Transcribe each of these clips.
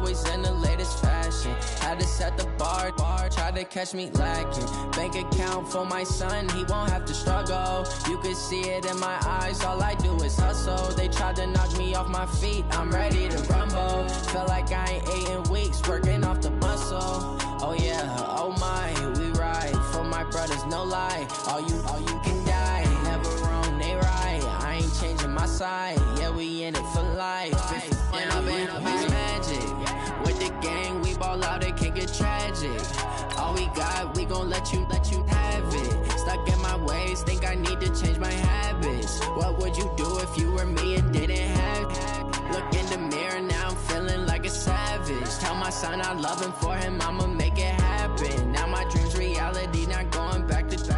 always in the latest fashion. Had to set the bar, tried to catch me lacking. Bank account for my son, he won't have to struggle. You can see it in my eyes, all I do is hustle. They tried to knock me off my feet, I'm ready to rumble. Felt like I ain't ate in weeks, working off the muscle. Oh yeah, oh my, we ride for my brothers, no lie. All you can die, never wrong, they right. I ain't changing my side, yeah, we in it for life. And I've been magic with the gang, we ball out, it can get tragic. All we got, we gon' let you have it. Stuck in my ways, think I need to change my habits. What would you do if you were me and didn't have it? Look in the mirror, now I'm feeling like a savage. Tell my son I love him, for him I'ma make it happen. Now my dream's reality, not going back to.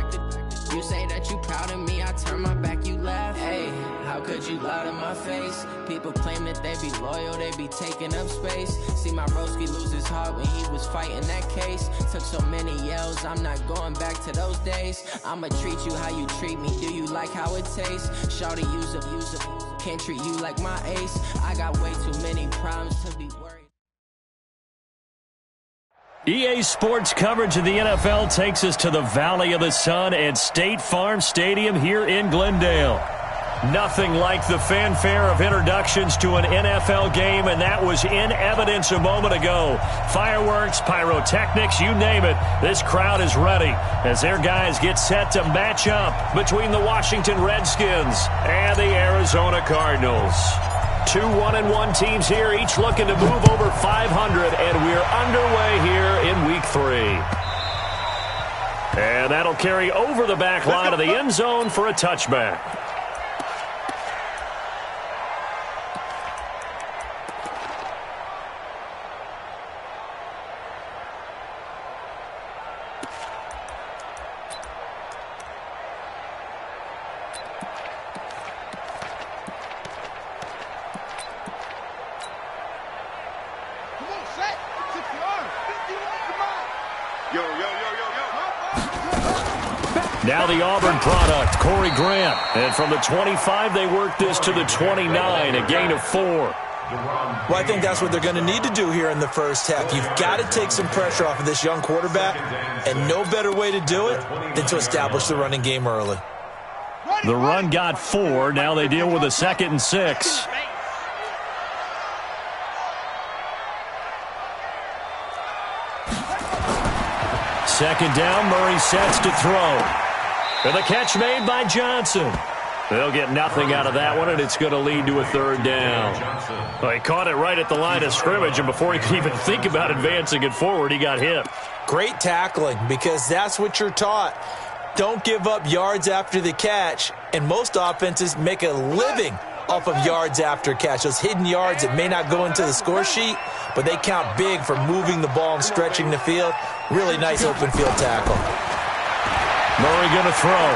You say that you proud of me, I turn my back, you laugh. Hey, how could you lie to my face? People claim that they be loyal, they be taking up space. See my broski lose his heart when he was fighting that case. Took so many yells, I'm not going back to those days. I'ma treat you how you treat me, do you like how it tastes? Shawty, use up, can't treat you like my ace. I got way too many problems to be worried. EA Sports coverage of the NFL takes us to the Valley of the Sun at State Farm Stadium here in Glendale. Nothing like the fanfare of introductions to an NFL game, and that was in evidence a moment ago. Fireworks, pyrotechnics, you name it. This crowd is ready as their guys get set to match up between the Washington Redskins and the Arizona Cardinals. Two 1-1 teams here, each looking to move over 500, and we're underway here in Week 3. And that'll carry over the back line of the end zone for a touchback. Now the Auburn product, Corey Grant. And from the 25, they work this to the 29, a gain of 4. Well, I think that's what they're going to need to do here in the first half. You've got to take some pressure off of this young quarterback, and no better way to do it than to establish the running game early. The run got 4. Now they deal with a 2nd and 6. Second down, Murray sets to throw. And the catch made by Johnson. They'll get nothing out of that one, and it's going to lead to a 3rd down. Well, he caught it right at the line of scrimmage, and before he could even think about advancing it forward, he got hit. Great tackling, because that's what you're taught. Don't give up yards after the catch, and most offenses make a living off of yards after catch. Those hidden yards that may not go into the score sheet, but they count big for moving the ball and stretching the field. Really nice open field tackle. Murray going to throw.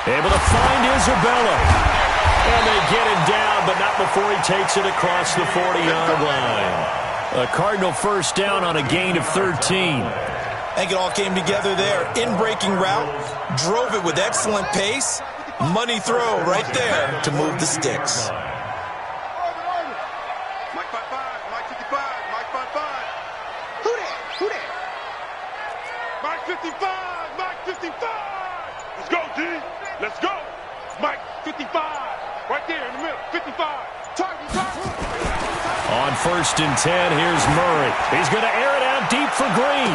Able to find Isabella. And they get him down, but not before he takes it across the 40-yard line. A Cardinal first down on a gain of 13. I think it all came together there. In-breaking route, drove it with excellent pace. Money throw right there to move the sticks. Mike 55, Mike 55, Mike 55. Who that? Mike 55, Mike 55. Let's go, D. Let's go. Mike 55, right there in the middle. 55. Target. On 1st and 10, here's Murray. He's going to air it out deep for Green.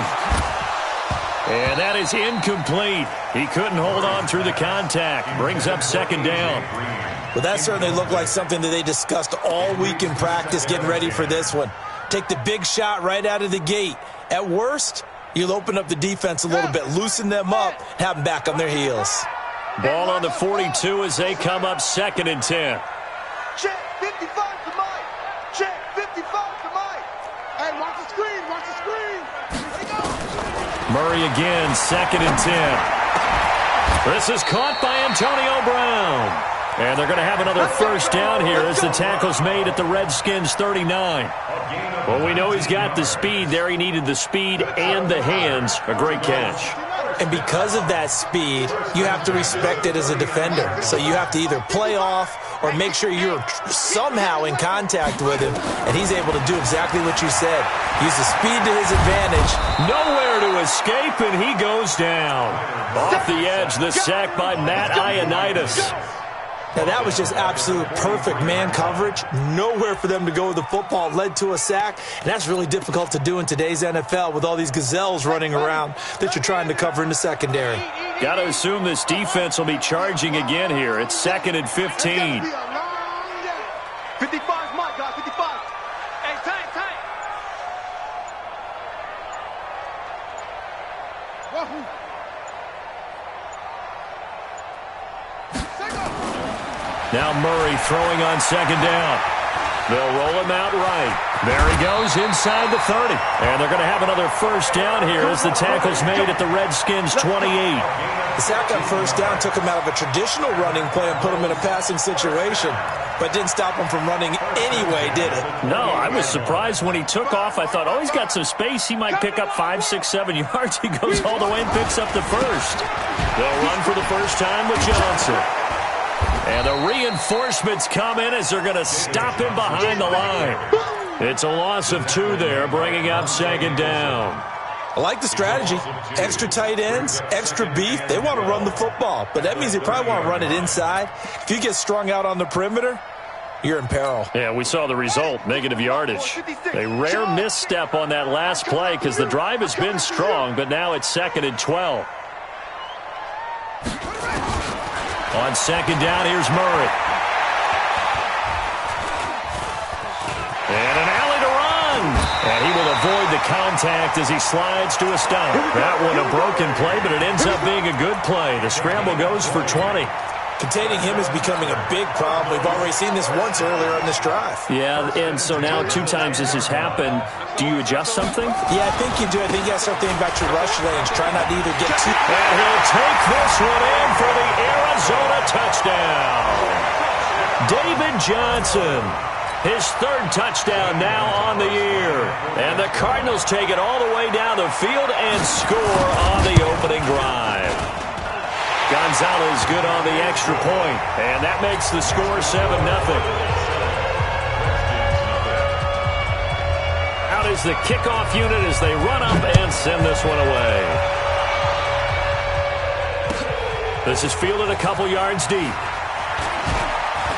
And that is incomplete. He couldn't hold on through the contact. Brings up 2nd down. Well, that certainly looked like something that they discussed all week in practice getting ready for this one. Take the big shot right out of the gate. At worst, you'll open up the defense a little bit, loosen them up, have them back on their heels. Ball on the 42 as they come up 2nd and 10. Check 55 to Mike. Check 55 to Mike. Hey, watch the screen. Watch the screen. There you go. Murray again, 2nd and 10. This is caught by Antonio Brown. And they're going to have another first down here as the tackle's made at the Redskins' 39. Well, we know he's got the speed there. He needed the speed and the hands. A great catch. And because of that speed, you have to respect it as a defender. So you have to either play off or make sure you're somehow in contact with him, and he's able to do exactly what you said. Use the speed to his advantage. Nowhere to escape, and he goes down. Off the edge, the sack by Matt Ioannidis. Now, that was just absolute perfect man coverage. Nowhere for them to go with the football. Led to a sack, and that's really difficult to do in today's NFL with all these gazelles running around that you're trying to cover in the secondary. Got to assume this defense will be charging again here. It's 2nd and 15. 55 Mike, guys, 55. Hey, tank. Now Murray throwing on 2nd down. They'll roll him out right. There he goes inside the 30. And they're going to have another first down here as the tackle's made at the Redskins' 28. The sack on first down took him out of a traditional running play and put him in a passing situation, but didn't stop him from running anyway, did it? No, I was surprised when he took off. I thought, oh, he's got some space. He might pick up 5, 6, 7 yards. He goes all the way and picks up the first. They'll run for the first time with Johnson. And the reinforcements come in as they're going to stop him behind the line. It's a loss of 2 there, bringing up 2nd down. I like the strategy. Extra tight ends, extra beef. They want to run the football, but that means they probably want to run it inside. If you get strung out on the perimeter, you're in peril. Yeah, we saw the result, negative yardage. A rare misstep on that last play because the drive has been strong, but now it's 2nd and 12. On 2nd down, here's Murray. And an alley to run. And he will avoid the contact as he slides to a stop. That one a broken play, but it ends up being a good play. The scramble goes for 20. Containing him is becoming a big problem. We've already seen this once earlier on this drive. Yeah, and so now 2 times this has happened. Do you adjust something? Yeah, I think you do. I think you have something about your rush lanes. Try not to either get too... And he'll take this one in for the Arizona touchdown. David Johnson, his 3rd touchdown now on the year. And the Cardinals take it all the way down the field and score on the opening drive. Gonzalez good on the extra point, and that makes the score 7-0. Out is the kickoff unit as they run up and send this one away. This is fielded a couple yards deep.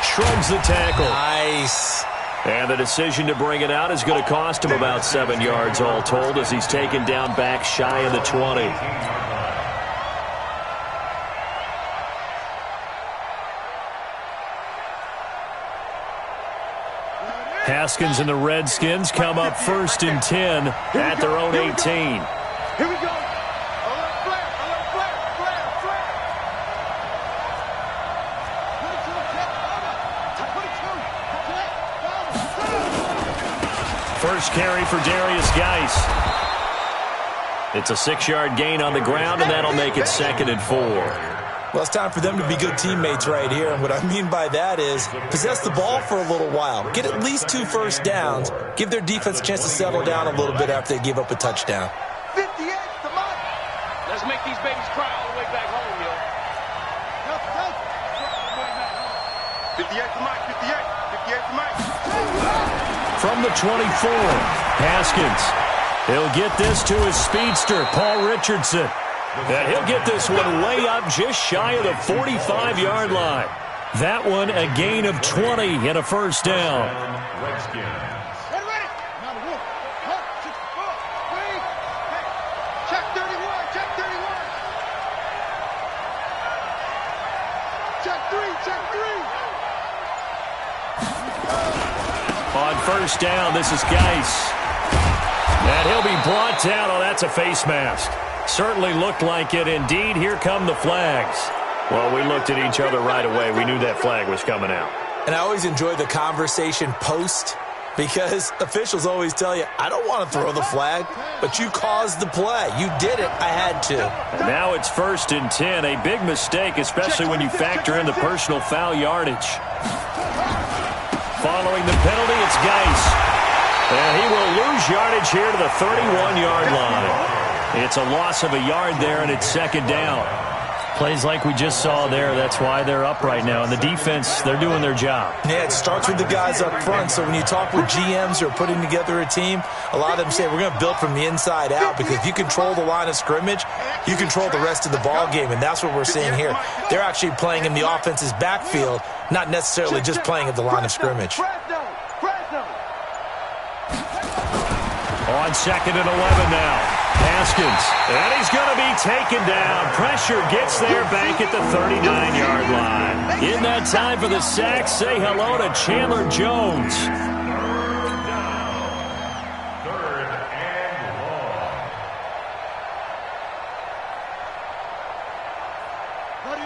Shrugs the tackle. Nice. And the decision to bring it out is going to cost him about 7 yards all told as he's taken down back shy of the 20. Haskins and the Redskins come up 1st and 10 at their own 18. Here we go. First carry for Darius Geis. It's a 6-yard gain on the ground, and that'll make it 2nd and 4. Well, it's time for them to be good teammates right here. And what I mean by that is possess the ball for a little while. Get at least 2 first downs. Give their defense a chance to settle down a little bit after they give up a touchdown. 58 to Mike. Let's make these babies cry all the way back home, yo. 58 to Mike, 58 to Mike. From the 24, Haskins. He'll get this to his speedster, Paul Richardson. And he'll get this one way up just shy of the 45-yard line. That one a gain of 20 and a first down. Check 31, check 31. Check 3. On first down, this is Geis. And he'll be brought down. Oh, that's a face mask. Certainly looked like it. Indeed, here come the flags. Well, we looked at each other right away. We knew that flag was coming out. And I always enjoy the conversation post because officials always tell you, I don't want to throw the flag, but you caused the play. You did it. I had to. And now it's 1st and 10. A big mistake, especially when you factor in the personal foul yardage. Following the penalty, it's Geis. And he will lose yardage here to the 31-yard line. It's a loss of a yard there, and it's second down. Plays like we just saw there. That's why they're up right now. And the defense, they're doing their job. Yeah, it starts with the guys up front. So when you talk with GMs who are putting together a team, a lot of them say we're going to build from the inside out, because if you control the line of scrimmage, you control the rest of the ball game, and that's what we're seeing here. They're actually playing in the offense's backfield, not necessarily just playing at the line of scrimmage. On second and 11 now. Haskins, and he's going to be taken down. Pressure gets there back at the 39-yard line. In that time for the sack, say hello to Chandler Jones.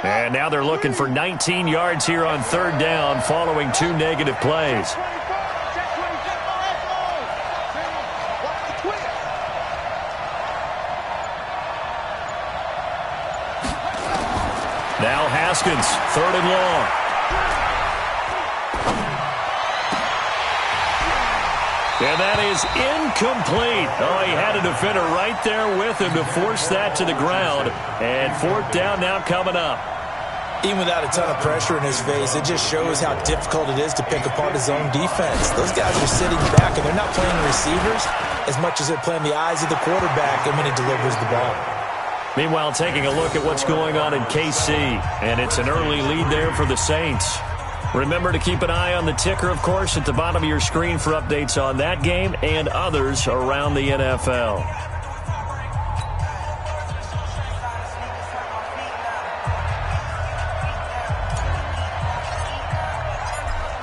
And now they're looking for 19 yards here on third down following 2 negative plays. Now Haskins, third and long. And that is incomplete. Oh, he had a defender right there with him to force that to the ground. And fourth down now coming up. Even without a ton of pressure in his face, it just shows how difficult it is to pick apart his own defense. Those guys are sitting back, and they're not playing receivers as much as they're playing the eyes of the quarterback and when he delivers the ball. Meanwhile, taking a look at what's going on in KC, and it's an early lead there for the Saints. Remember to keep an eye on the ticker, of course, at the bottom of your screen for updates on that game and others around the NFL.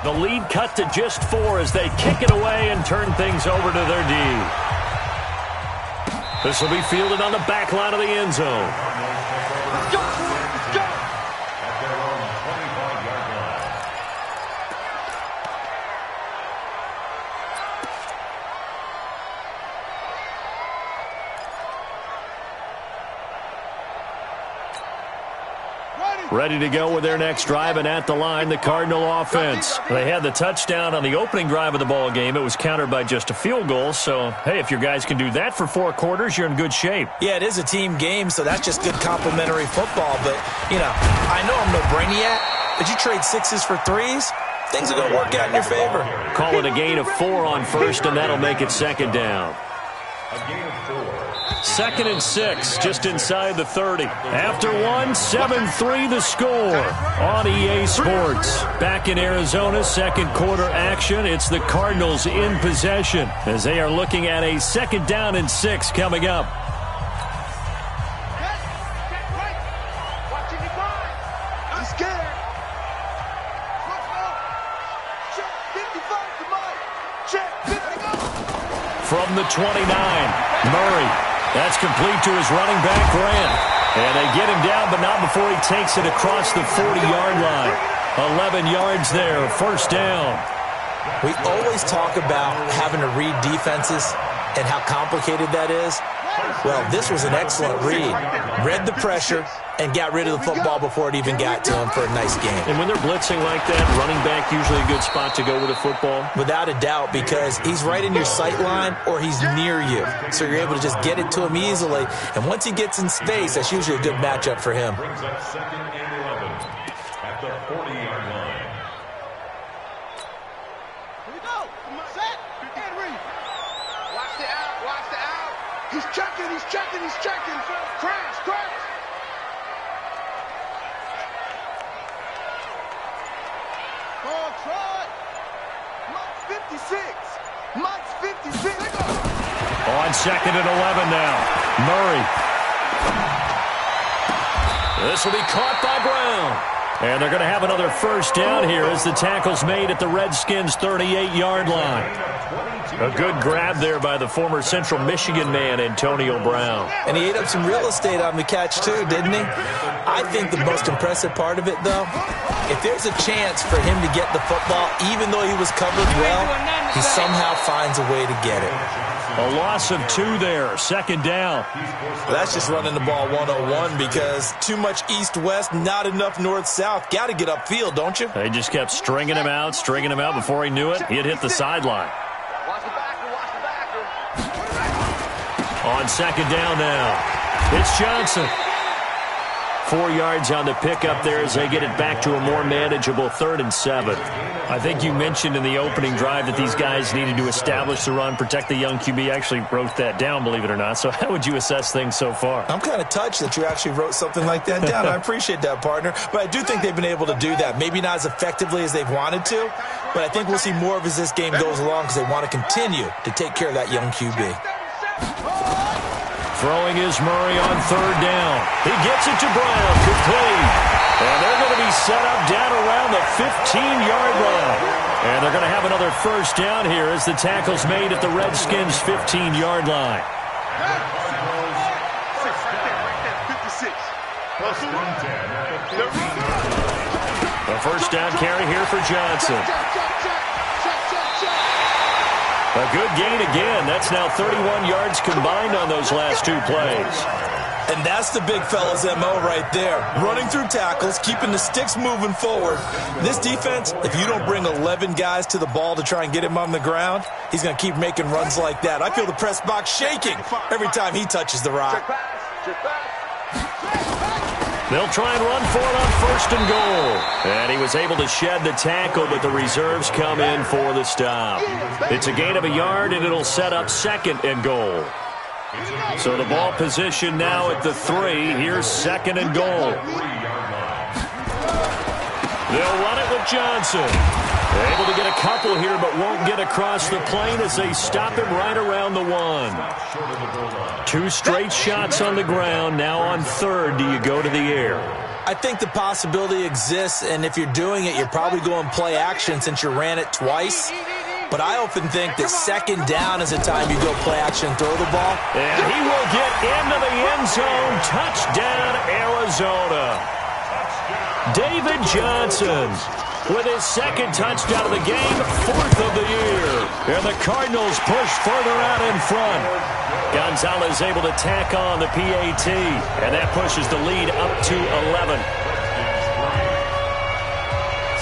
The lead cut to just 4 as they kick it away and turn things over to their D. This will be fielded on the back line of the end zone. Let's go! Let's go! Ready to go with their next drive, and at the line, the Cardinal offense. They had the touchdown on the opening drive of the ball game. It was countered by just a field goal. So, hey, if your guys can do that for 4 quarters, you're in good shape. Yeah, it is a team game, so that's just good complimentary football. But, you know, I know I'm no brainiac, but you trade 6s for 3s, things are going to work out in your favor. Call it a gain of 4 on first, and that'll make it second down. A gain of 4. Second and 6, just inside the 30. After 1, 7-3 the score on EA Sports. Back in Arizona, second quarter action. It's the Cardinals in possession as they are looking at a second down and 6 coming up. From the 29, Murray. That's complete to his running back, Grant. And they get him down, but not before he takes it across the 40-yard line. 11 yards there, first down. We always talk about having to read defenses and how complicated that is. Well, this was an excellent read. Read the pressure and got rid of the football before it even got to him for a nice game. And when they're blitzing like that, running back usually a good spot to go with a football? Without a doubt, because he's right in your sight line or he's near you. So you're able to just get it to him easily. And once he gets in space, that's usually a good matchup for him. Brings up second and 11 at the 40-yard line. Here we go. Set and read. Watch the out. Watch the out. He's checking. He's checking. He's checking. Crash. Crash. Try. Mike's 56. Mike's 56. On second and 11 now. Murray. This will be caught by Brown. And they're going to have another first down here as the tackle's made at the Redskins' 38-yard line. A good grab there by the former Central Michigan man, Antonio Brown. And he ate up some real estate on the catch, too, didn't he? I think the most impressive part of it, though, if there's a chance for him to get the football, even though he was covered well, he somehow finds a way to get it. A loss of 2 there, second down. Well, that's just running the ball 101 because too much east-west, not enough north-south. Got to get upfield, don't you? They just kept stringing him out before he knew it. He had hit the sideline. Watch the backer. Watch the backer. On second down now, it's Johnson. 4 yards on the pickup there as they get it back to a more manageable 3rd and 7. I think you mentioned in the opening drive that these guys needed to establish the run, protect the young QB. I actually wrote that down, believe it or not. So how would you assess things so far? I'm kind of touched that you actually wrote something like that down. I appreciate that, partner. But I do think they've been able to do that. Maybe not as effectively as they've wanted to, but I think we'll see more of as this game goes along because they want to continue to take care of that young QB. Throwing is Murray on 3rd down. He gets it to Brown, complete. And they're going to be set up down around the 15-yard line. And they're going to have another first down here as the tackle's made at the Redskins' 15-yard line. A first down carry here for Johnson. A good gain again. That's now 31 yards combined on those last 2 plays. And that's the big fella's MO right there. Running through tackles, keeping the sticks moving forward. This defense, if you don't bring 11 guys to the ball to try and get him on the ground, he's going to keep making runs like that. I feel the press box shaking every time he touches the rock. They'll try and run for it on 1st and goal. And he was able to shed the tackle, but the reserves come in for the stop. It's a gain of a yard, and it'll set up 2nd and goal. So the ball position now at the 3. Here's 2nd and goal. They'll run it with Johnson. Able to get a couple here, but won't get across the plane as they stop him right around the 1. 2 straight shots on the ground. Now on 3rd, do you go to the air? I think the possibility exists, and if you're doing it, you're probably going play action since you ran it twice. But I often think that 2nd down is the time you go play action and throw the ball. And he will get into the end zone. Touchdown, Arizona. David Johnson with his 2nd touchdown of the game, 4th of the year. And the Cardinals push further out in front. Gonzalez able to tack on the PAT, and that pushes the lead up to 11.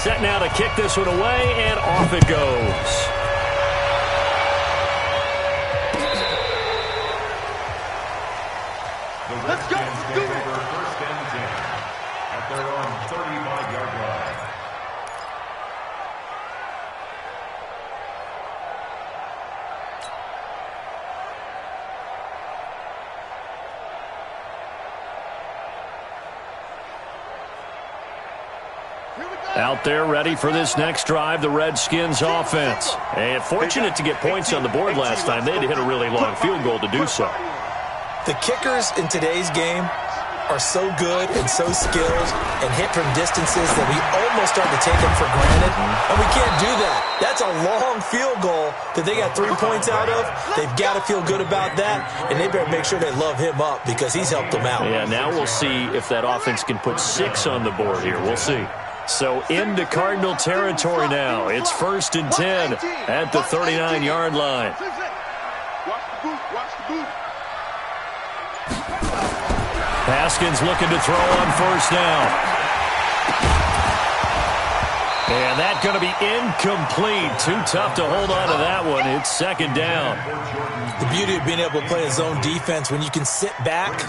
Set now to kick this one away, and off it goes. Let's go. Let's do it. First and 10 at their own 35-yard line. Out there ready for this next drive, the Redskins offense. And fortunate to get points on the board last time. They had to hit a really long field goal to do so. The kickers in today's game are so good and so skilled and hit from distances that we almost start to take them for granted. And we can't do that. That's a long field goal that they got 3 points out of. They've got to feel good about that, and they better make sure they love him up because he's helped them out. Yeah, now we'll see if that offense can put 6 on the board here. We'll see. So into Cardinal territory now. It's 1st and 10 at the 39-yard line. Watch the boot. Watch the boot. Haskins looking to throw on 1st down. And that's going to be incomplete. Too tough to hold on to that one. It's 2nd down. The beauty of being able to play a zone defense, when you can sit back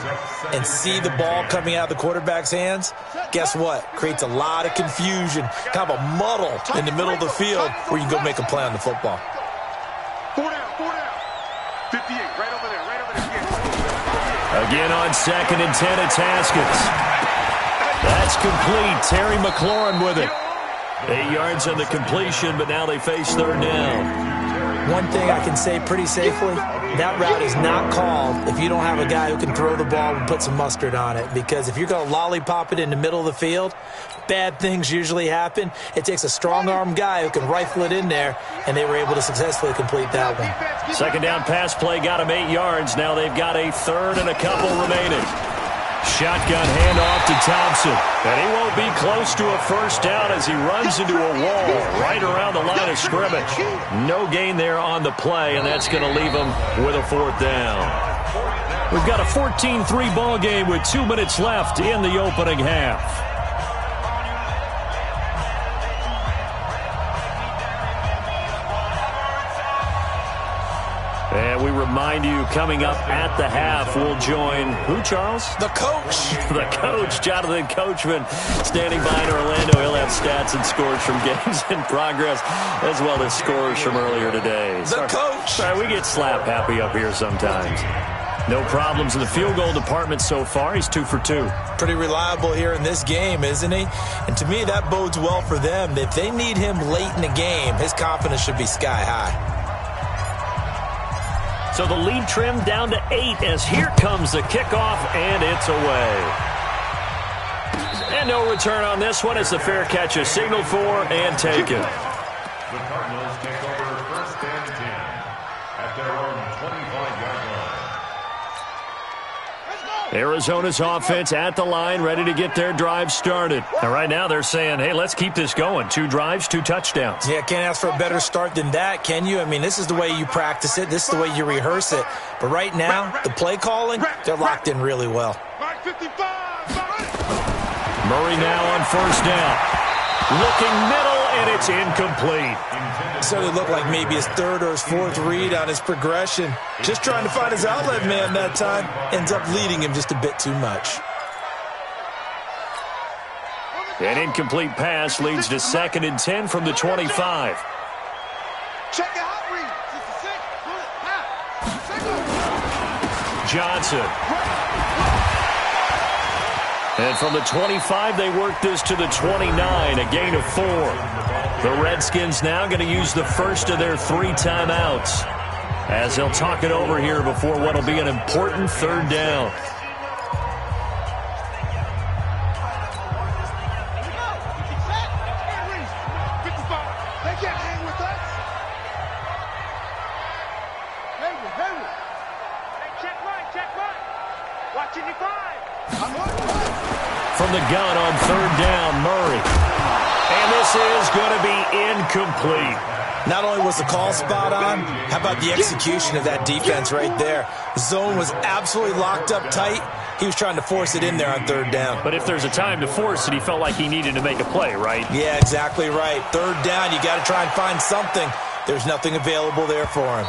and see the ball coming out of the quarterback's hands, guess what? Creates a lot of confusion, kind of a muddle in the middle of the field where you can go make a play on the football. 4 down. 58, right over there. Again on 2nd and 10, it's Haskins. That's complete. Terry McLaurin with it. 8 yards on the completion, but now they face 3rd down. One thing I can say pretty safely, that route is not called if you don't have a guy who can throw the ball and put some mustard on it. Because if you're going to lollipop it in the middle of the field, bad things usually happen. It takes a strong-arm guy who can rifle it in there, and they were able to successfully complete that one. 2nd down pass play got him 8 yards. Now they've got a 3rd and a couple remaining. Shotgun handoff to Thompson. And he won't be close to a 1st down as he runs into a wall right around the line of scrimmage. No gain there on the play, and that's going to leave him with a 4th down. We've got a 14-3 ball game with 2 minutes left in the opening half. And we remind you, coming up at the half, we'll join who, Charles? The coach. The coach, Jonathan Coachman, standing by in Orlando. He'll have stats and scores from games in progress, as well as scores from earlier today. The coach. Sorry, we get slap happy up here sometimes. No problems in the field goal department so far. He's 2 for 2. Pretty reliable here in this game, isn't he? And to me, that bodes well for them. If they need him late in the game, his confidence should be sky high. So the lead trimmed down to 8 as here comes the kickoff, and it's away. And no return on this one as the fair catch is signaled for and taken. The Cardinals take over 1st and 10 at their own 25-yard line. Arizona's offense at the line, ready to get their drive started. And right now they're saying, hey, let's keep this going. 2 drives, 2 touchdowns. Yeah, can't ask for a better start than that, can you? I mean, this is the way you practice it. This is the way you rehearse it. But right now, the play calling, they're locked in really well. Murray now on 1st down. Looking middle, and it's incomplete. Certainly looked like maybe his 3rd or his 4th read on his progression. Just trying to find his outlet man that time. Ends up leading him just a bit too much. An incomplete pass leads to 2nd and 10 from the 25. Check it out, read. Johnson. And from the 25, they work this to the 29, a gain of 4. The Redskins now going to use the first of their 3 timeouts as they'll talk it over here before what will be an important 3rd down. They can't hang with us. Hayward. Hey, check right. Watching your 5. From the gun on 3rd down, Murray. And this is going to be incomplete. Not only was the call spot on, how about the execution of that defense right there? The zone was absolutely locked up tight. He was trying to force it in there on 3rd down. But if there's a time to force it, he felt like he needed to make a play, right? Yeah, exactly right. 3rd down, you got to try and find something. There's nothing available there for him.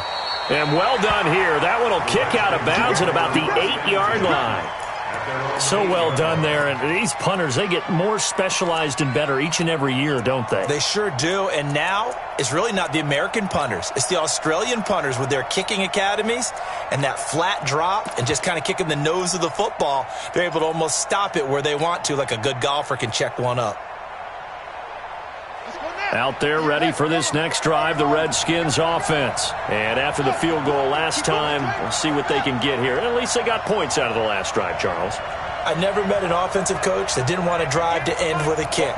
And well done here. That one will kick out of bounds at about the 8-yard line. So well done there. And these punters, they get more specialized and better each and every year, don't they? They sure do. And now it's really not the American punters. It's the Australian punters with their kicking academies and that flat drop and just kind of kicking the nose of the football. They're able to almost stop it where they want to, like a good golfer can check one up. Out there ready for this next drive, the Redskins offense. And after the field goal last time, we'll see what they can get here. At least they got points out of the last drive, Charles. I never met an offensive coach that didn't want to drive to end with a kick.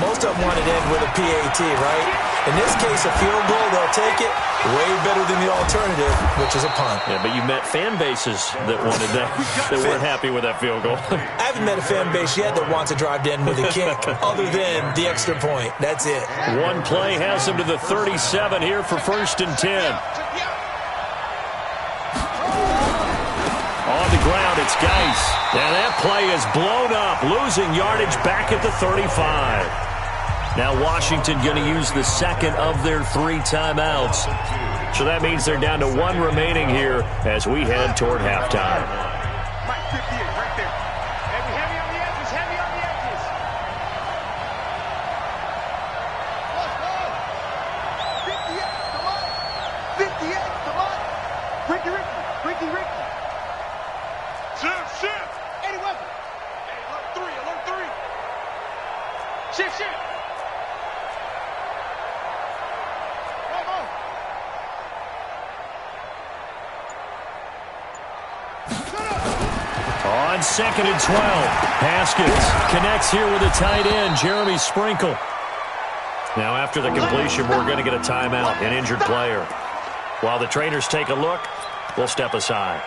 Most of them wanted to end with a PAT, right? In this case, a field goal, they'll take it. Way better than the alternative, which is a punt. Yeah, but you met fan bases that wanted that, that weren't happy with that field goal. I haven't met a fan base yet that wants to drive to end with a kick, other than the extra point. That's it. One play has them to the 37 here for 1st and 10. On the ground, it's Geis. And that play is blown up, losing yardage back at the 35. Now Washington going to use the 2nd of their 3 timeouts. So that means they're down to 1 remaining here as we head toward halftime. Mike 58 right there. Heavy on the edges. 58, come on. Ricky. Shift. Eddie Weber. Hey, alert 3. Shift. On 2nd and 12, Haskins connects here with a tight end, Jeremy Sprinkle. Now after the completion, we're going to get a timeout, an injured player. While the trainers take a look, we'll step aside.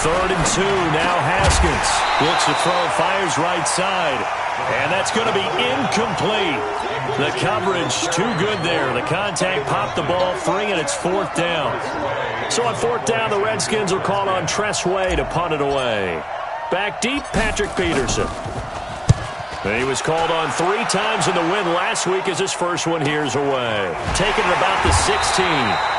3rd and 2. Now Haskins looks to throw, fires right side. And that's going to be incomplete. The coverage too good there. The contact popped the ball free, and it's 4th down. So on 4th down, the Redskins will call on Tress Way to punt it away. Back deep, Patrick Peterson. He was called on 3 times in the win last week as his first one here's away. Taking it about the 16.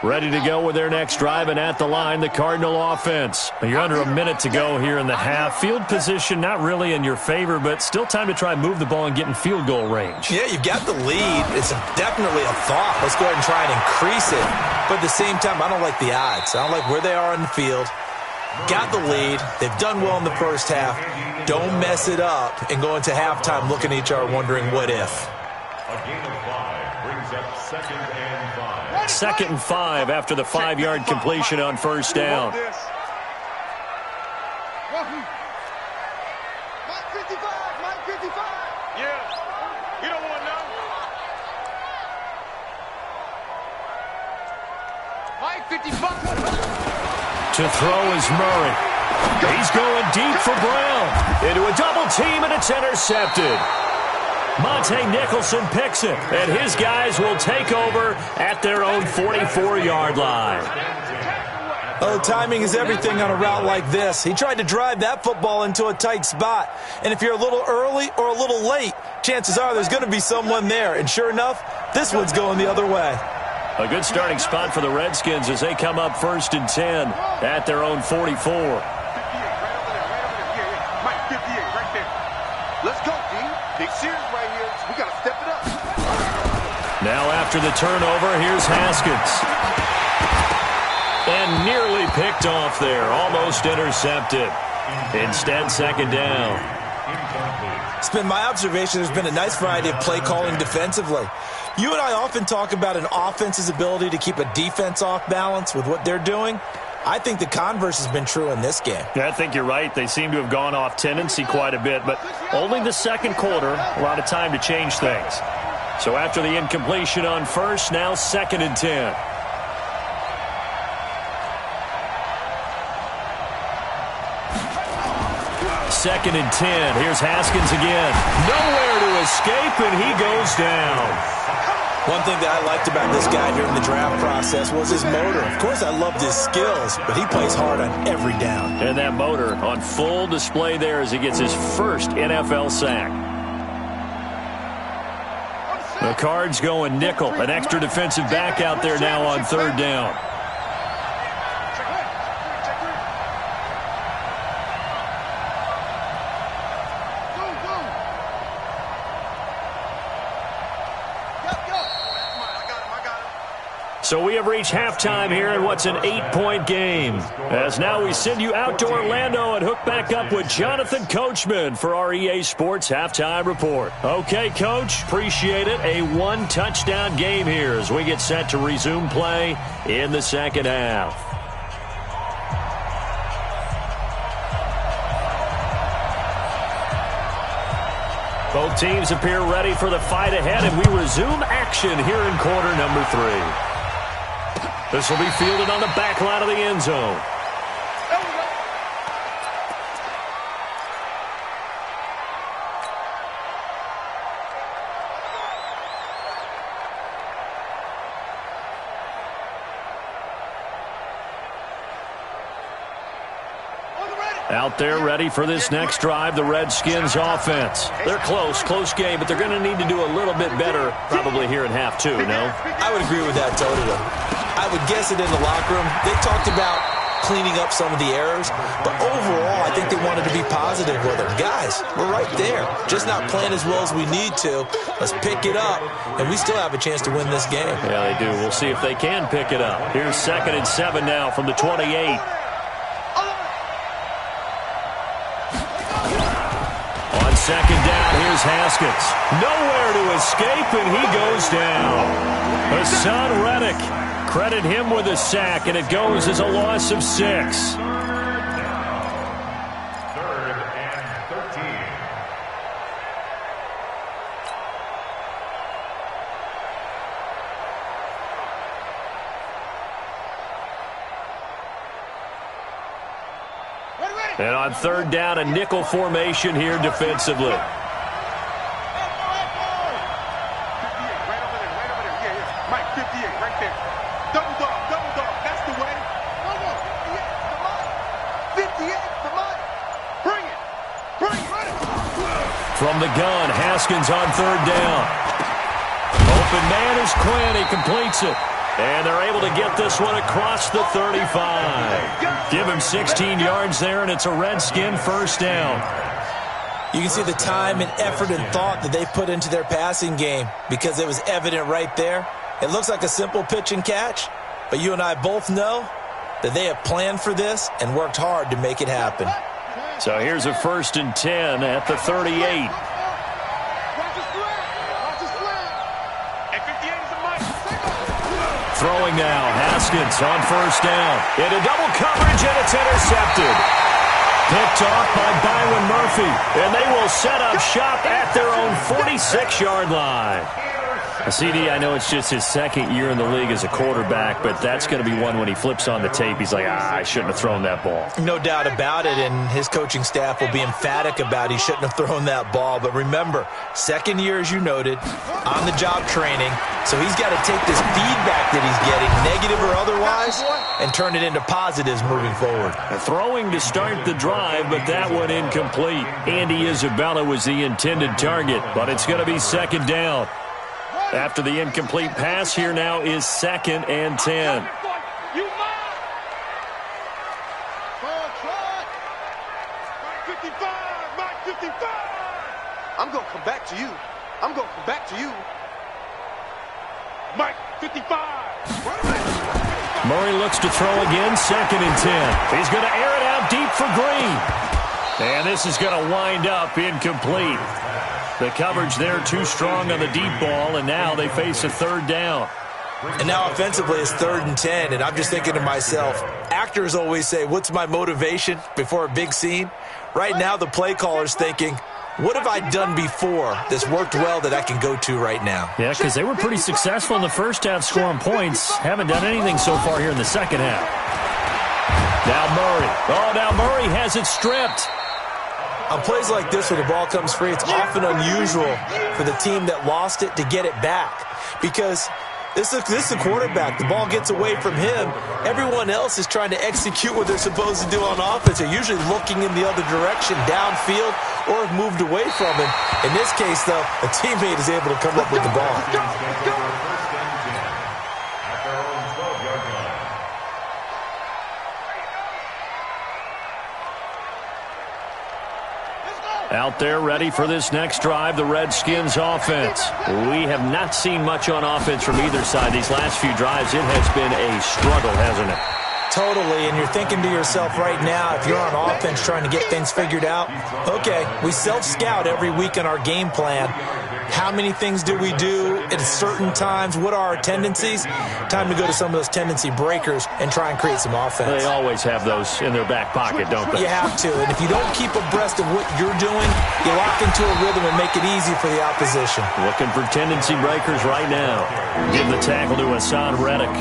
Ready to go with their next drive, and at the line, the Cardinal offense. You're under a minute to go here in the half. Field position not really in your favor, but still time to try and move the ball and get in field goal range. Yeah, you've got the lead. It's definitely a thought. Let's go ahead and try and increase it. But at the same time, I don't like the odds. I don't like where they are on the field. Got the lead. They've done well in the first half. Don't mess it up and go into halftime looking at each other wondering what if. A game of 5 brings up 2nd and 5. 2nd and 5 after the 5-yard completion on 1st down. Mike 55, Mike 55. Yeah. You don't want to know. Mike 55. To throw is Murray. He's going deep for Brown. Into a double team, and it's intercepted. Monte Nicholson picks it, and his guys will take over at their own 44-yard line. Oh, timing is everything on a route like this. He tried to drive that football into a tight spot. And if you're a little early or a little late, chances are there's going to be someone there. And sure enough, this one's going the other way. A good starting spot for the Redskins as they come up 1st and 10 at their own 44. 58, right over there, Mike 58, right there. Let's go, D. Big series right here. We got to step it up. Now after the turnover, here's Haskins. And nearly picked off there. Almost intercepted. Instead, 2nd down. It's been my observation there's been a nice variety of play calling defensively. You and I often talk about an offense's ability to keep a defense off balance with what they're doing. I think the converse has been true in this game. Yeah, I think you're right. They seem to have gone off tendency quite a bit, but only the 2nd quarter, a lot of time to change things. So after the incompletion on 1st, now 2nd and 10. Second and 10. Here's Haskins again. Nowhere to escape, and he goes down. One thing that I liked about this guy during the draft process was his motor. Of course, I loved his skills, but he plays hard on every down. And that motor on full display there as he gets his first NFL sack. The Cards going nickel. An extra defensive back out there now on 3rd down. So we have reached halftime here in what's an 8-point game. As now we send you out to Orlando and hook back up with Jonathan Coachman for our EA Sports Halftime Report. Okay, Coach, appreciate it. A 1-touchdown game here as we get set to resume play in the 2nd half. Both teams appear ready for the fight ahead, and we resume action here in quarter number 3. This will be fielded on the back line of the end zone. Out there ready for this next drive, the Redskins offense. They're close game, but they're going to need to do a little bit better probably here in half 2, no? I would agree with that totally. I would guess it in the locker room. They talked about cleaning up some of the errors, but overall, I think they wanted to be positive with them. Guys, we're right there. Just not playing as well as we need to. Let's pick it up, and we still have a chance to win this game. Yeah, they do. We'll see if they can pick it up. Here's 2nd and 7 now from the 28. On 2nd down, here's Haskins. Nowhere to escape, and he goes down. Hassan Reddick credit him with a sack, and it goes as a loss of 6. And on 3rd down, a nickel formation here defensively. From the gun, Haskins on 3rd down. Open man is Quinn. He completes it. And they're able to get this one across the 35. Give him 16 yards there, and it's a Redskin 1st down. You can see the time and effort and thought that they put into their passing game because it was evident right there. It looks like a simple pitch and catch, but you and I both know that they have planned for this and worked hard to make it happen. So here's a 1st and 10 at the 38. Throwing now, Haskins on 1st down. Into double coverage, and it's intercepted. Picked off by Byron Murphy, and they will set up shop at their own 46-yard line. CD, I know it's just his 2nd year in the league as a quarterback, but that's going to be one when he flips on the tape. He's like, I shouldn't have thrown that ball. No doubt about it, and his coaching staff will be emphatic about he shouldn't have thrown that ball. But remember, 2nd year, as you noted, on-the-job training, so he's got to take this feedback that he's getting, negative or otherwise, and turn it into positives moving forward. Throwing to start the drive, but that one incomplete. Andy Isabella was the intended target, but it's going to be 2nd down. After the incomplete pass, here now is 2nd and 10. I'm going to come back to you. I'm going to come back to you. Mike 55. Murray looks to throw again, 2nd and 10. He's going to air it out deep for Green. And this is going to wind up incomplete. The coverage there too strong on the deep ball, and now they face a 3rd down. And now offensively it's 3rd and 10, and I'm just thinking to myself, actors always say, what's my motivation before a big scene? Right now the play caller's thinking, what have I done before that's worked well that I can go to right now? Yeah, because they were pretty successful in the 1st half scoring points. Haven't done anything so far here in the 2nd half. Now Murray. Oh, now Murray has it stripped. On plays like this where the ball comes free, it's often unusual for the team that lost it to get it back. Because this is a quarterback. The ball gets away from him. Everyone else is trying to execute what they're supposed to do on offense. They're usually looking in the other direction, downfield, or have moved away from him. In this case, though, a teammate is able to come up with the ball. Out there ready for this next drive, the Redskins offense. We have not seen much on offense from either side. These last few drives, it has been a struggle, hasn't it? Totally, and you're thinking to yourself right now, if you're on offense trying to get things figured out, okay, we self-scout every week in our game plan. How many things do we do at certain times? What are our tendencies? Time to go to some of those tendency breakers and try and create some offense. They always have those in their back pocket, don't they? You have to, and if you don't keep abreast of what you're doing, you lock into a rhythm and make it easy for the opposition. Looking for tendency breakers right now. Give the tackle to Hassan Reddick.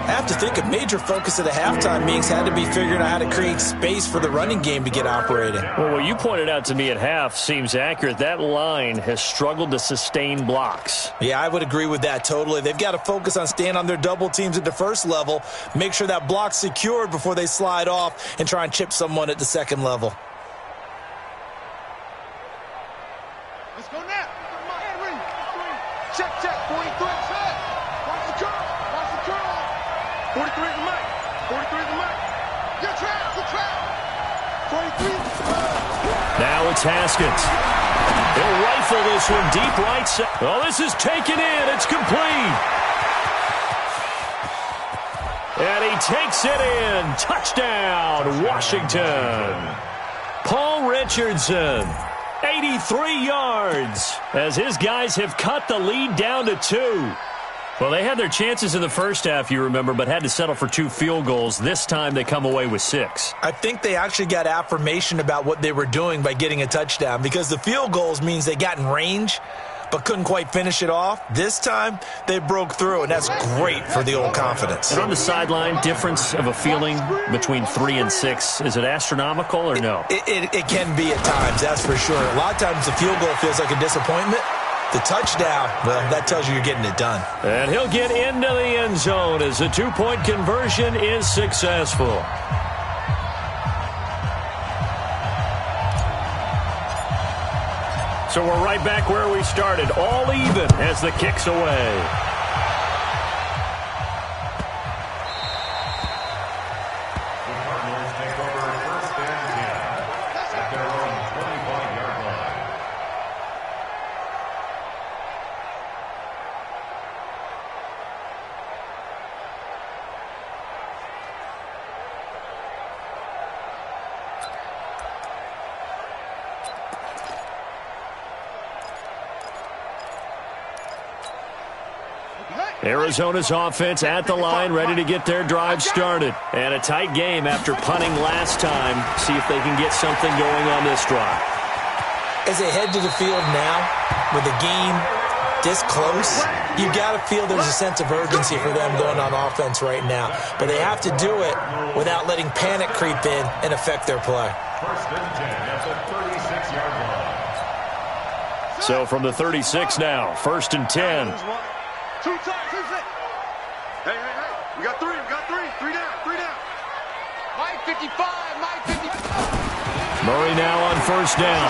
I have to think a major focus of the halftime meetings had to be figuring out how to create space for the running game to get operating. Well, what you pointed out to me at half seems accurate. That line has struggled to sustain blocks. Yeah, I would agree with that totally. They've got to focus on staying on their double teams at the first level, make sure that block's secured before they slide off and try and chip someone at the second level. Let's go now. Check, 43. Check. Watch the curl. 43 is the mic. 43 is the mic. Your trap. 43. Now it's Haskins. He'll rifle this one deep right side. Oh, this is taken in. It's complete. And he takes it in. Touchdown, Washington. Paul Richardson, 83 yards, as his guys have cut the lead down to 2. Well, they had their chances in the first half, you remember, but had to settle for 2 field goals. This time they come away with 6. I think they actually got affirmation about what they were doing by getting a touchdown, because the field goals means they got in range but couldn't quite finish it off. This time, they broke through, and that's great for the old confidence. And on the sideline, difference of a feeling between 3 and 6, is it astronomical or no? It can be at times, that's for sure. A lot of times the field goal feels like a disappointment. The touchdown, well, that tells you you're getting it done. And he'll get into the end zone as the 2-point conversion is successful. So we're right back where we started, all even as the kick's away. Arizona's offense at the line, ready to get their drive started. And a tight game after punting last time. See if they can get something going on this drive. As they head to the field now, with the game this close, you got to feel there's a sense of urgency for them going on offense right now. But they have to do it without letting panic creep in and affect their play. First and 10 at the 36-yard line. So from the 36 now, first and 10. 2 times. Hey. We got 3. Three down. Mike 55. Murray now on first down.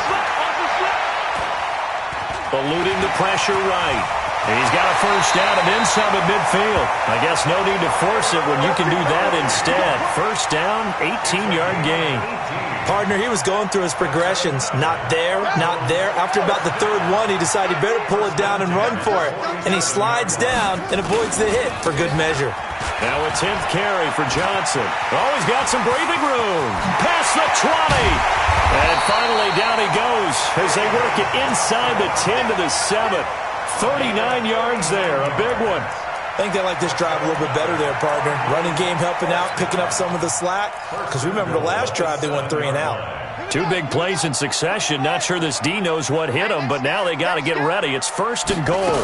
Eluding the pressure right. And he's got a first down and then some at midfield. I guess no need to force it when you can do that instead. First down, 18-yard gain. Partner, he was going through his progressions. Not there. After about the third one, he decided he better pull it down and run for it. And he slides down and avoids the hit for good measure. Now a 10th carry for Johnson. Oh, he's got some breathing room. Past the 20. And finally down he goes as they work it inside the 10 to the 7. 39 yards there, a big one. I think they like this drive a little bit better there, partner. Running game helping out, picking up some of the slack. Because remember the last drive, they went 3 and out. 2 big plays in succession. Not sure this D knows what hit them, but now they got to get ready. It's first and goal.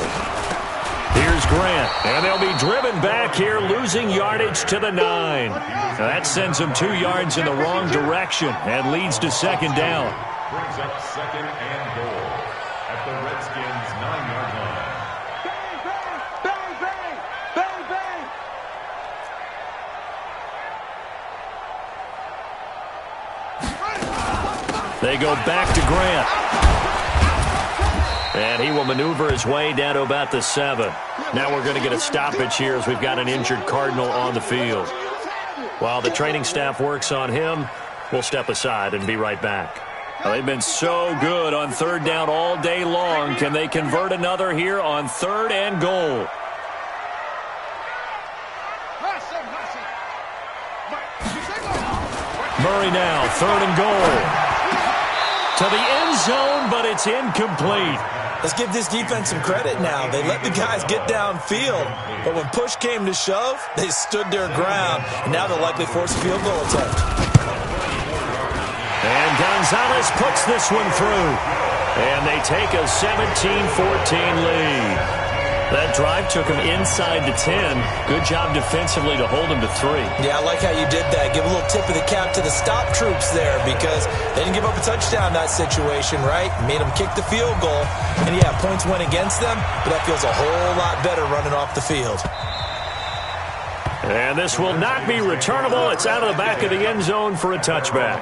Here's Grant, and they'll be driven back here, losing yardage to the 9. Now that sends them 2 yards in the wrong direction and leads to second down. Brings up second and goal at the Redskins' 9-yard line. They go back to Grant. And he will maneuver his way down to about the 7. Now we're going to get a stoppage here as we've got an injured Cardinal on the field. While the training staff works on him, we'll step aside and be right back. Well, they've been so good on third down all day long. Can they convert another here on third and goal? Murray now, third and goal. To the end zone, but it's incomplete. Let's give this defense some credit now. They let the guys get downfield, but when push came to shove, they stood their ground, and now they'll likely force a field goal attempt. And Gonzalez puts this one through, and they take a 17-14 lead. That drive took him inside the 10. Good job defensively to hold him to 3. Yeah, I like how you did that. Give a little tip of the cap to the stop troops there because they didn't give up a touchdown in that situation, right? Made them kick the field goal. And, yeah, points went against them, but that feels a whole lot better running off the field. And this will not be returnable. It's out of the back of the end zone for a touchback.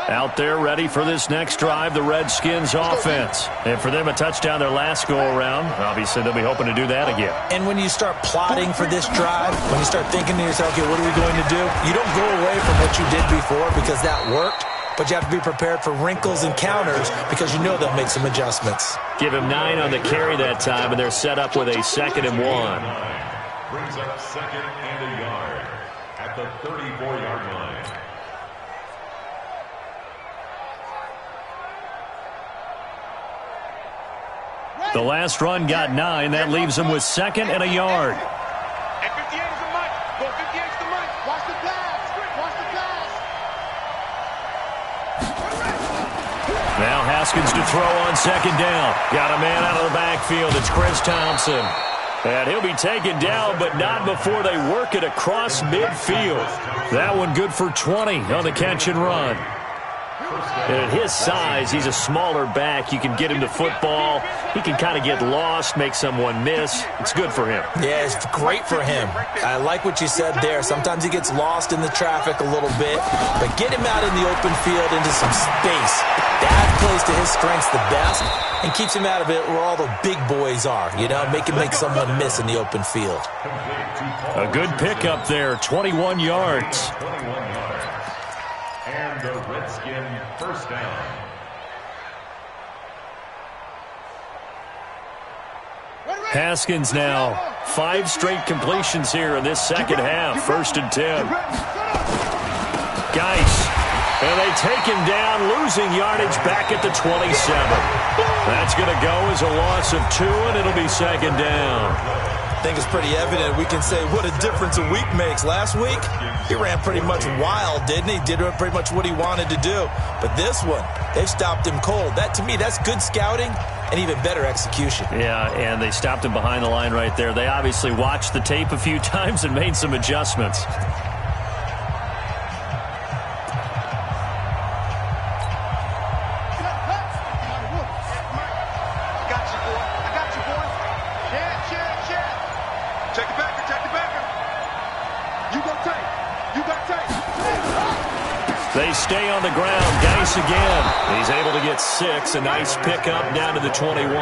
Out there ready for this next drive, the Redskins offense. And for them, a touchdown their last go-around. Obviously, they'll be hoping to do that again. And when you start plotting for this drive, when you start thinking to yourself, okay, what are we going to do? You don't go away from what you did before because that worked. but you have to be prepared for wrinkles and counters because you know they'll make some adjustments. Give him 9 on the carry that time, and they're set up with a 2nd and 1. Brings up 2nd and a yard at the 34-yard line. The last run got 9. That leaves him with 2nd and a yard. And 58 is the mic. Go 58 is the mic. Watch the pass. Watch the pass. Now Haskins to throw on 2nd down. Got a man out of the backfield. It's Chris Thompson. And he'll be taken down, but not before they work it across midfield. That one good for 20 on the catch and run. And at his size, he's a smaller back. You can get him the football. He can kind of get lost, make someone miss. It's good for him. Yeah, it's great for him. I like what you said there. Sometimes he gets lost in the traffic a little bit, but get him out in the open field into some space. That plays to his strengths the best and keeps him out of it where all the big boys are, you know, make someone miss in the open field. A good pickup there, 21 yards. 21 yards. And the Redskin first down. Haskins now 5 straight completions here in this second half. 1st and 10. Geis. And they take him down, losing yardage back at the 27. That's going to go as a loss of 2, and it'll be 2nd down. I think it's pretty evident. We can say what a difference a week makes. Last week, he ran pretty much wild, didn't he? Did pretty much what he wanted to do. But this one, they've stopped him cold. That, to me, that's good scouting and even better execution. Yeah, and they stopped him behind the line right there. They obviously watched the tape a few times and made some adjustments. They stay on the ground. Geis again. He's able to get 6. A nice pickup down to the 21.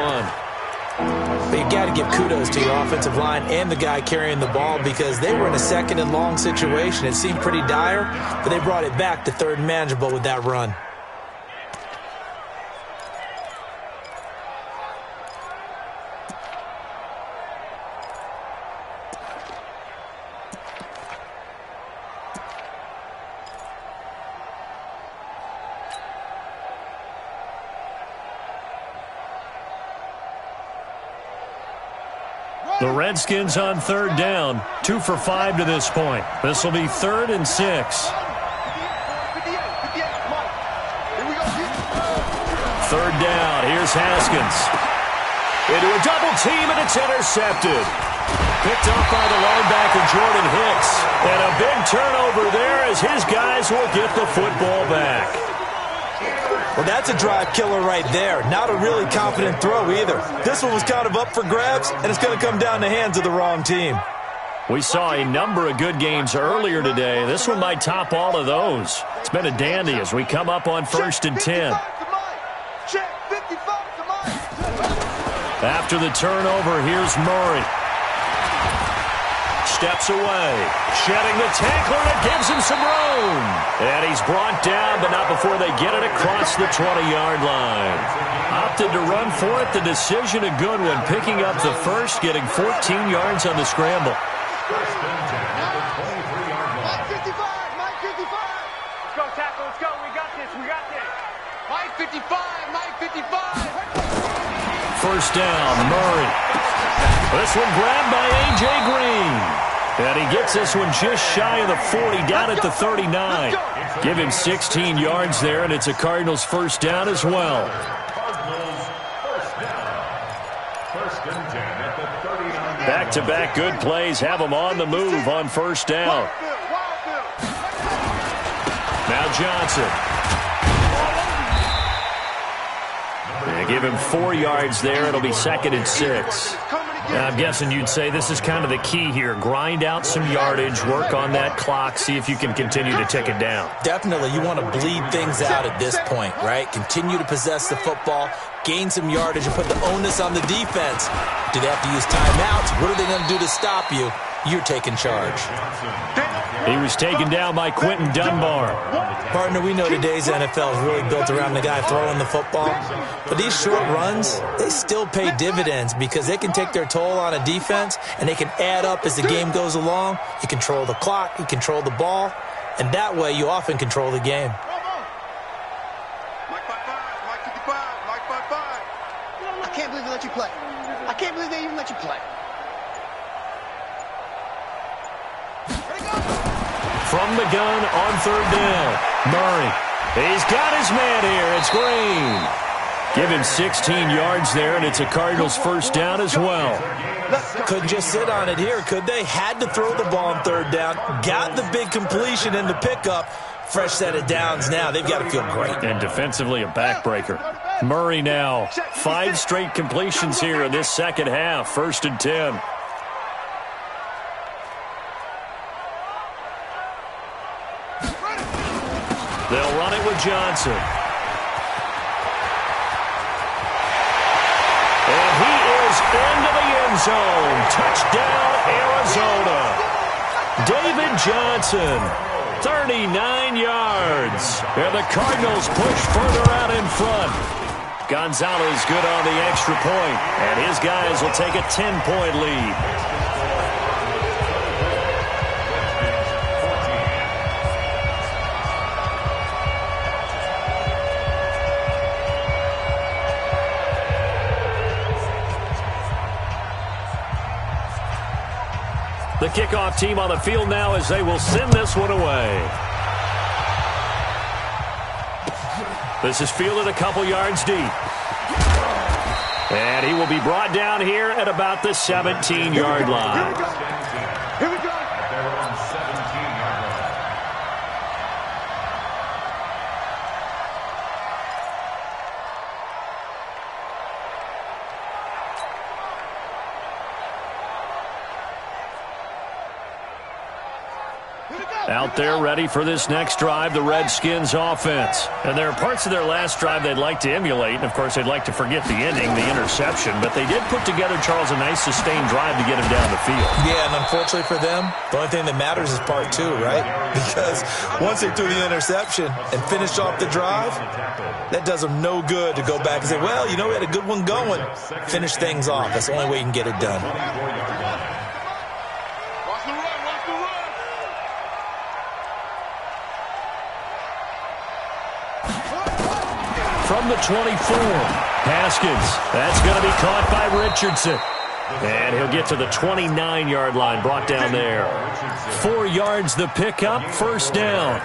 But you got to give kudos to your offensive line and the guy carrying the ball because they were in a 2nd and long situation. It seemed pretty dire, but they brought it back to 3rd and manageable with that run. The Redskins on 3rd down. 2 for 5 to this point. This will be 3rd and 6. 3rd down. Here's Haskins. Into a double team, and it's intercepted. Picked up by the linebacker, Jordan Hicks. And a big turnover there as his guys will get the football back. Well, that's a drive killer right there. Not a really confident throw either. This one was kind of up for grabs, and it's going to come down the hands of the wrong team. We saw a number of good games earlier today. This one might top all of those. It's been a dandy as we come up on 1st and 10. After the turnover, here's Murray. Steps away, shedding the tackler, and it gives him some room. And he's brought down, but not before they get it across the 20-yard line. Opted to run for it. The decision a good one, picking up the first, getting 14 yards on the scramble. First and 10 at the 23-yard line. Mike 55, Mike 55. Let's go, tackle, let's go. We got this, we got this. Mike 55, Mike 55. First down, Murray. This one grabbed by A.J. Green. And he gets this one just shy of the 40, down at the 39. Give him 16 yards there, and it's a Cardinals first down as well. Cardinals first down. 1st and 10 at the 39. Back-to-back good plays have them on the move on 1st down. Now Johnson. They give him 4 yards there. It'll be 2nd and 6. I'm guessing you'd say this is kind of the key here. Grind out some yardage, work on that clock, see if you can continue to tick it down. Definitely, you want to bleed things out at this point, right? Continue to possess the football, gain some yardage, and put the onus on the defense. Do they have to use timeouts? What are they going to do to stop you? you're taking charge. He was taken down by Quentin Dunbar. Partner, we know today's NFL is really built around the guy throwing the football. But these short runs, they still pay dividends because they can take their toll on a defense and they can add up as the game goes along. You control the clock, you control the ball, and that way you often control the game. Mike 55, Mike 55, Mike 55. I can't believe they let you play. I can't believe they even let you play. From the gun on third down, Murray. He's got his man here. It's Green. Give him 16 yards there, and it's a Cardinals first down as well. Couldn't just sit on it here, could they? Had to throw the ball on third down. Got the big completion in the pickup. Fresh set of downs now. They've got to feel great. And defensively, a backbreaker. Murray now. 5 straight completions here in this second half. 1st and 10. They'll run it with Johnson. And he is into the end zone. Touchdown, Arizona. David Johnson, 39 yards. And the Cardinals push further out in front. Gonzalez good on the extra point, and his guys will take a 10-point lead. The kickoff team on the field now as they will send this one away. This is fielded a couple yards deep. And he will be brought down here at about the 17-yard line. Here we go. Out there ready for this next drive, the Redskins offense. And there are parts of their last drive they'd like to emulate. And, of course, they'd like to forget the ending, the interception. But they did put together, Charles, a nice sustained drive to get him down the field. Yeah, and unfortunately for them, the only thing that matters is part 2, right? Because once they threw the interception and finished off the drive, that does them no good to go back and say, well, you know, we had a good one going. Finish things off. That's the only way you can get it done. From the 24, Haskins. That's going to be caught by Richardson. And he'll get to the 29-yard line, brought down there. 4 yards the pickup, first down.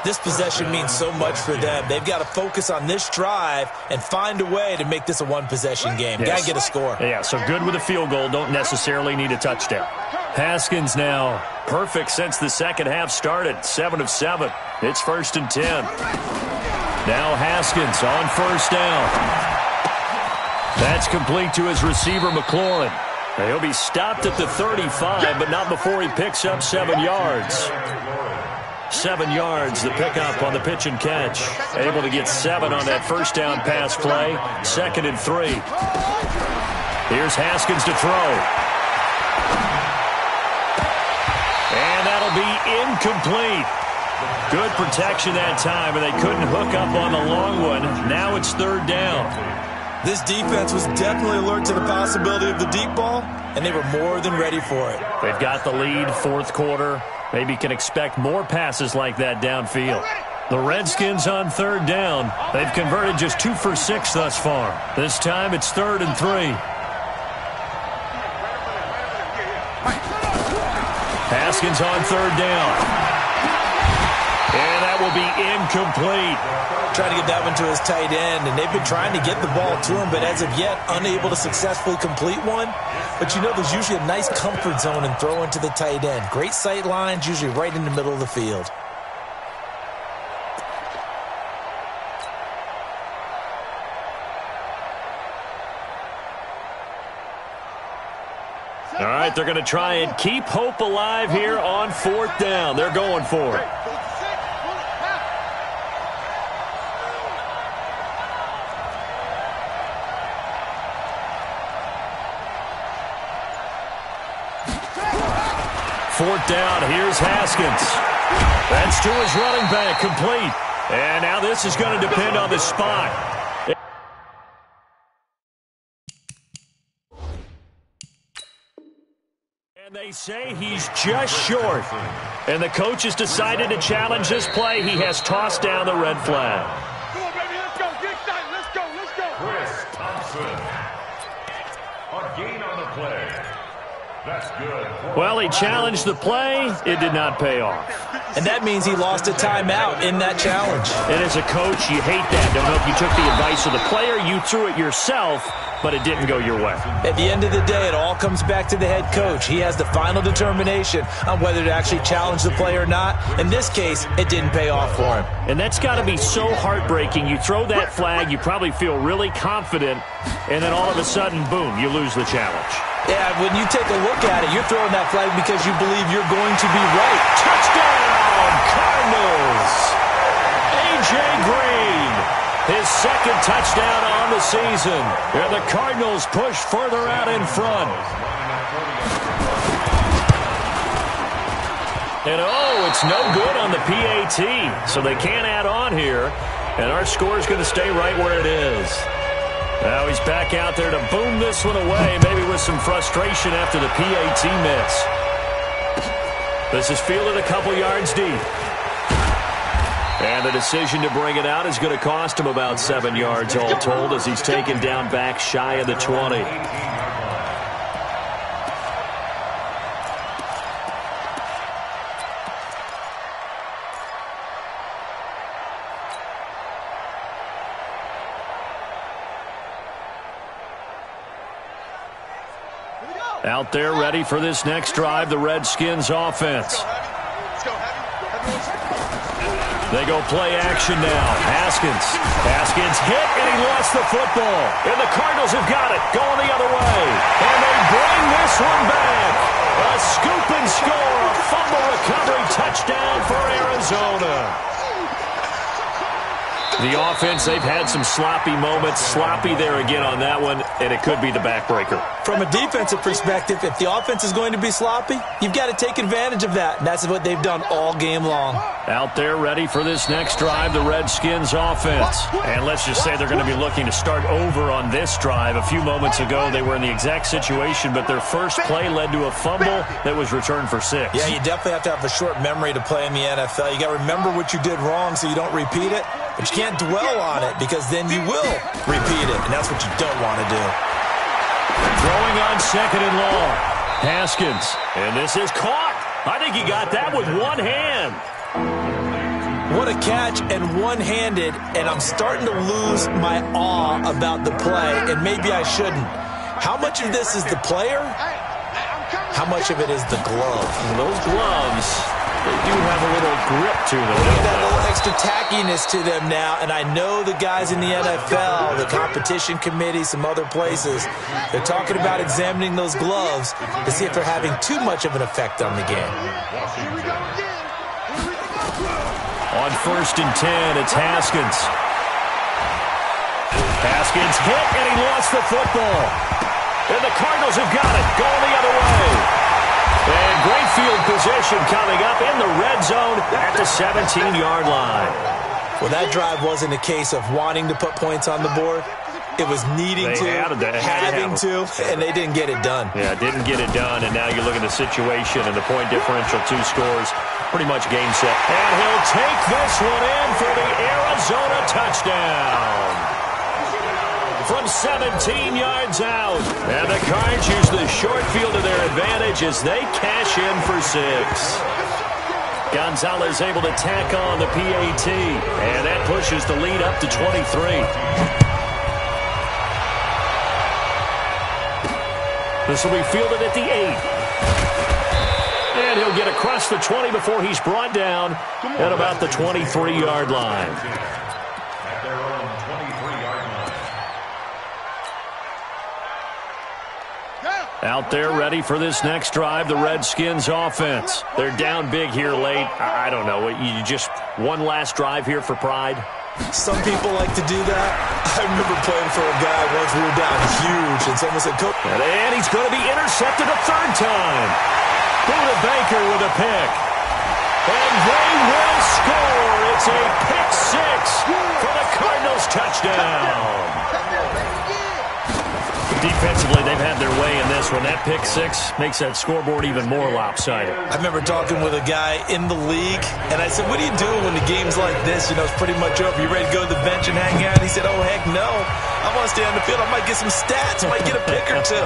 This possession means so much for them. They've got to focus on this drive and find a way to make this a one-possession game. Yes. Got to get a score. Yeah, so good with a field goal. Don't necessarily need a touchdown. Haskins now. Perfect since the second half started. 7 of 7. It's 1st and 10. Now Haskins on first down. That's complete to his receiver, McLaurin. He'll be stopped at the 35, but not before he picks up 7 yards. 7 yards, the pickup on the pitch and catch. Able to get 7 on that first down pass play. 2nd and 3. Here's Haskins to throw. And that'll be incomplete. Good protection that time, and they couldn't hook up on the long one. Now it's 3rd down. This defense was definitely alert to the possibility of the deep ball, and they were more than ready for it. They've got the lead, 4th quarter. Maybe can expect more passes like that downfield. The Redskins on 3rd down. They've converted just 2 for 6 thus far. This time it's 3rd and 3. Haskins on 3rd down. And that will be incomplete. Trying to get that one to his tight end, and they've been trying to get the ball to him, but as of yet, unable to successfully complete one. But you know, there's usually a nice comfort zone in throwing to the tight end. Great sight lines, usually right in the middle of the field. All right, they're going to try and keep hope alive here on 4th down. They're going for it. 4th down. Here's Haskins. That's to his running back, complete. And now this is going to depend on the spot. And they say he's just short. And the coach has decided to challenge this play. He has tossed down the red flag. Come on, baby, let's go. Get excited. Let's go, let's go. Chris Thompson. A gain on the play. That's good. Well, he challenged the play. It did not pay off. And that means he lost a timeout in that challenge. And as a coach, you hate that. Don't know if you took the advice of the player, you threw it yourself, but it didn't go your way. At the end of the day, it all comes back to the head coach. He has the final determination on whether to actually challenge the play or not. In this case, it didn't pay off for him. And that's got to be so heartbreaking. You throw that flag, you probably feel really confident, and then all of a sudden, boom, you lose the challenge. Yeah, when you take a look at it, you're throwing that flag because you believe you're going to be right. Touchdown, Cardinals! A.J. Green, his second touchdown on the season. And the Cardinals push further out in front. And oh, it's no good on the PAT, so they can't add on here. And our score is going to stay right where it is. Now he's back out there to boom this one away, maybe with some frustration after the PAT miss. This is fielded a couple yards deep. And the decision to bring it out is going to cost him about 7 yards all told as he's taken down back shy of the 20. Out there ready for this next drive, the Redskins offense. They go play action now. Haskins hit, and he lost the football. And the Cardinals have got it, going the other way. And they bring this one back. A scoop and score, a fumble recovery touchdown for Arizona. The offense, they've had some sloppy moments. Sloppy there again on that one, and it could be the backbreaker. From a defensive perspective, if the offense is going to be sloppy, you've got to take advantage of that. And that's what they've done all game long. Out there ready for this next drive, the Redskins offense. And let's just say they're going to be looking to start over on this drive. A few moments ago, they were in the exact situation, but their first play led to a fumble that was returned for 6. Yeah, you definitely have to have a short memory to play in the NFL. You got to remember what you did wrong so you don't repeat it. But you can't dwell on it because then you will repeat it, and that's what you don't want to do. Throwing on 2nd and long. Haskins, and this is caught. I think he got that with one hand. What a catch and one-handed, and I'm starting to lose my awe about the play, and maybe I shouldn't. How much of this is the player? How much of it is the glove? And those gloves, they do have a little grip to them. They've got a little extra tackiness to them now, and I know the guys in the NFL, the competition committee, some other places, they're talking about examining those gloves to see if they're having too much of an effect on the game. On 1st and 10, it's Haskins. Haskins hit, and he lost the football. And the Cardinals have got it, going the other way. And great field position coming up in the red zone at the 17-yard line. Well, that drive wasn't a case of wanting to put points on the board. It was needing to, having to, and they didn't get it done. Yeah, didn't get it done, and now you look at the situation and the point differential, 2 scores, pretty much game set. And he'll take this one in for the Arizona touchdown. From 17 yards out. And the Cards use the short field to their advantage as they cash in for 6. Gonzalez able to tack on the PAT. And that pushes the lead up to 23. This will be fielded at the 8. And he'll get across the 20 before he's brought down at about the 23-yard line. At their own 23-yard line. Out there ready for this next drive, the Redskins offense. They're down big here late. I don't know. You just one last drive here for pride? Some people like to do that. I remember playing for a guy once we were down huge, and someone said, "Coach." And he's going to be intercepted a 3rd time. Buda Baker with a pick. And they will score. It's a pick six for the Cardinals touchdown. Defensively, they've had their way in this one. That pick six makes that scoreboard even more lopsided. I remember talking with a guy in the league, and I said, what are you doing when the game's like this? You know, it's pretty much over. You ready to go to the bench and hang out? He said, oh, heck no. I want to stay on the field. I might get some stats. I might get a pick or two.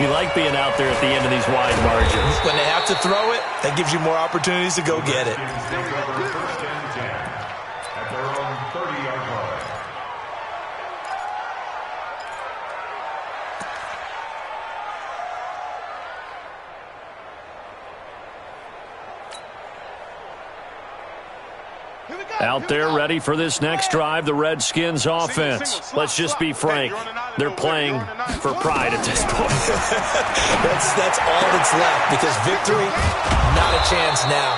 You like being out there at the end of these wide margins. When they have to throw it, that gives you more opportunities to go get it. First and 10 at their own 30-yard line. Out there ready for this next drive, the Redskins offense. Let's just be frank. They're playing for pride at this point. that's all that's left, because victory, not a chance now.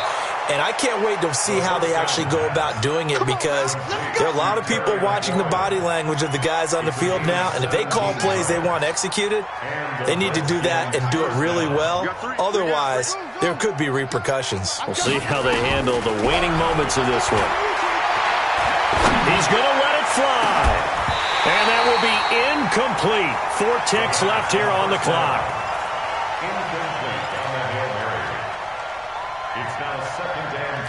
And I can't wait to see how they actually go about doing it, because there are a lot of people watching the body language of the guys on the field now, and if they call plays they want executed, they need to do that and do it really well. Otherwise, there could be repercussions. We'll see how they handle the waning moments of this one. He's going to let it fly. And that will be incomplete. 4 ticks left here on the clock. Incomplete on the Hail Mary. It's now 2nd and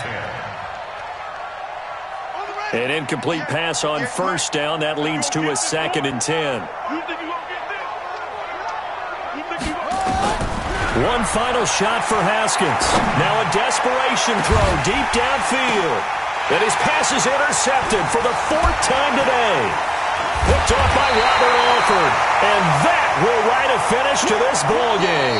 10. An incomplete pass on first down. That leads to a 2nd and 10. One final shot for Haskins. Now a desperation throw deep downfield. And his pass is intercepted for the 4th time today. Picked off by Robert Alford. And that will write a finish to this ball game.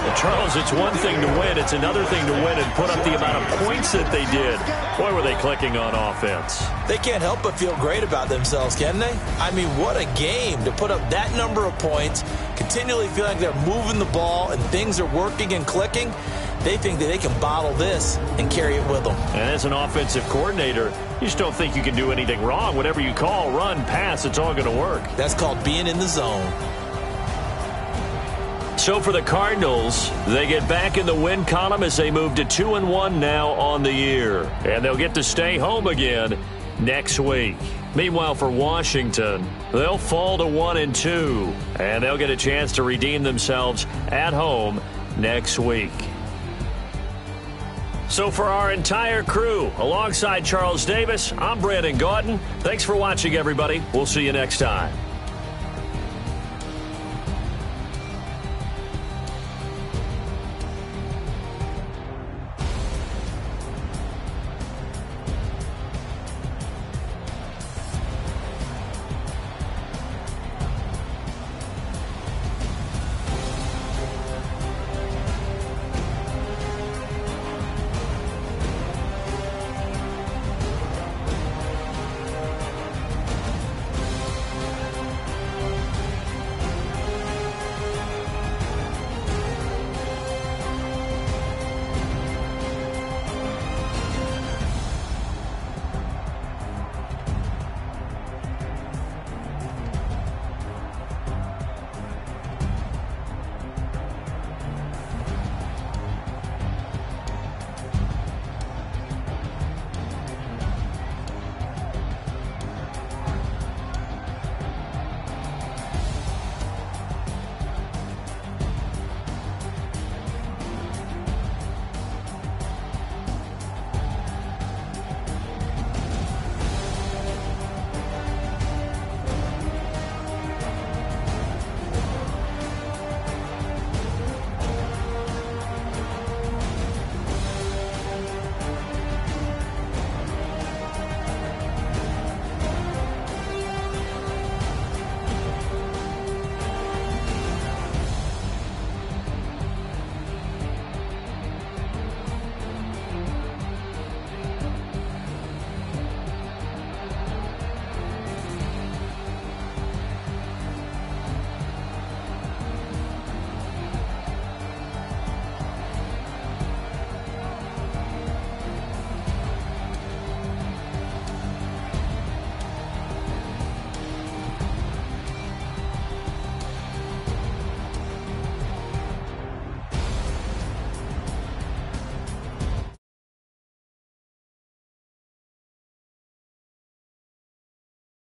Well, Charles, it's one thing to win. It's another thing to win and put up the amount of points that they did. Boy, were they clicking on offense. They can't help but feel great about themselves, can they? I mean, what a game to put up that number of points, continually feel like they're moving the ball and things are working and clicking. They think that they can bottle this and carry it with them. And as an offensive coordinator, you just don't think you can do anything wrong. Whatever you call, run, pass, it's all going to work. That's called being in the zone. So for the Cardinals, they get back in the win column as they move to 2-1 now on the year. And they'll get to stay home again next week. Meanwhile, for Washington, they'll fall to 1-2. And they'll get a chance to redeem themselves at home next week. So for our entire crew, alongside Charles Davis, I'm Brandon Gaudin. Thanks for watching, everybody. We'll see you next time.